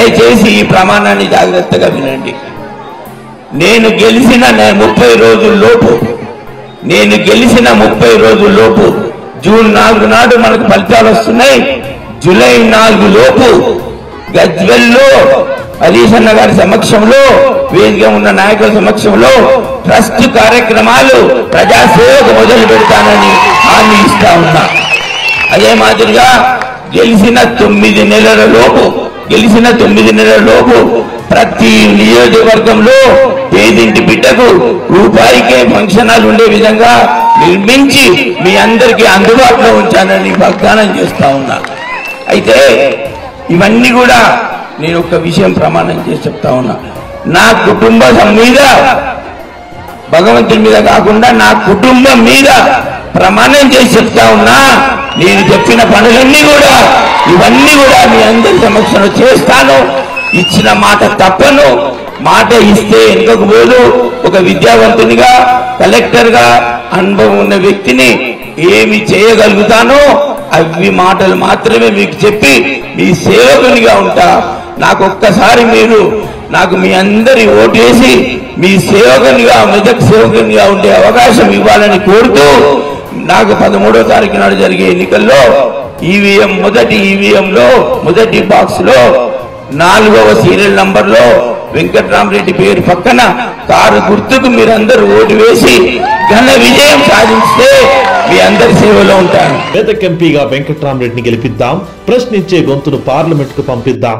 దయచేసి ఈ ప్రమాణాన్ని జాగ్రత్తగా వినండి. నేను గెలిచిన 30 రోజుల్లోపు జూన్ 4 నాడు మనకు ఫలితాలు వస్తున్నాయి. జూలై 4 లోపు గజ్వెల్లో హరీష్ అన్న గారి సమక్షంలో, వేదిక ఉన్న నాయకుల సమక్షంలో ట్రస్ట్ కార్యక్రమాలు ప్రజాసేవకు మొదలు పెడతానని హామీ ఇస్తా ఉన్నా. అదే మాదిరిగా గెలిచిన 9 నెలల లోపు ప్రతి నియోజకవర్గంలో పేదింటి బిడ్డకు రూపాయికే ఫంక్షన్ హాల్ ఉండే విధంగా నిర్మించి మీ అందరికీ అందుబాటులో ఉంచానని వాగ్దానం చేస్తా ఉన్నా. అయితే ఇవన్నీ కూడా నేను ఒక విషయం ప్రమాణం చేసి చెప్తా ఉన్నా. నా కుటుంబం మీద, భగవంతుని మీద కాకుండా నా కుటుంబం మీద ప్రమాణం చేసి చెప్తా ఉన్నా. నేను చెప్పిన పనులన్నీ కూడా, ఇవన్నీ కూడా మీ అందరి సమక్షంలో చేస్తాను. ఇచ్చిన మాట తప్పను. మాట ఇస్తే వెనుకకు పోదు. ఒక విద్యావంతునిగా, కలెక్టర్గా అనుభవం ఉన్న వ్యక్తిని ఏమి చేయగలుగుతానో అవి మాటలు మాత్రమే మీకు చెప్పి మీ సేవకునిగా ఉంటా. నాకు ఒక్కసారి మీరు మీ అందరి ఓటేసి మీ సేవకునిగా, మెదక్ సేవకునిగా ఉండే అవకాశం ఇవ్వాలని కోరుతూ, నాకు 13వ తారీఖు నాడు జరిగే ఎన్నికల్లో మొదటి ఈవీఎంలో మొదటి బాక్స్ లో 4వ సీరియల్ నంబర్లో వెంకట్రామరెడ్డి పేరు పక్కన కారు గుర్తుకు మీరందరూ ఓటు వేసి ఘన విజయం సాధిస్తే మీ అందరి సేవలో ఉంటాను. మెదక్ ఎంపీగా వెంకట్రామరెడ్డిని గెలిపిద్దాం, ప్రశ్నించే గొంతును పార్లమెంట్ కు పంపిద్దాం.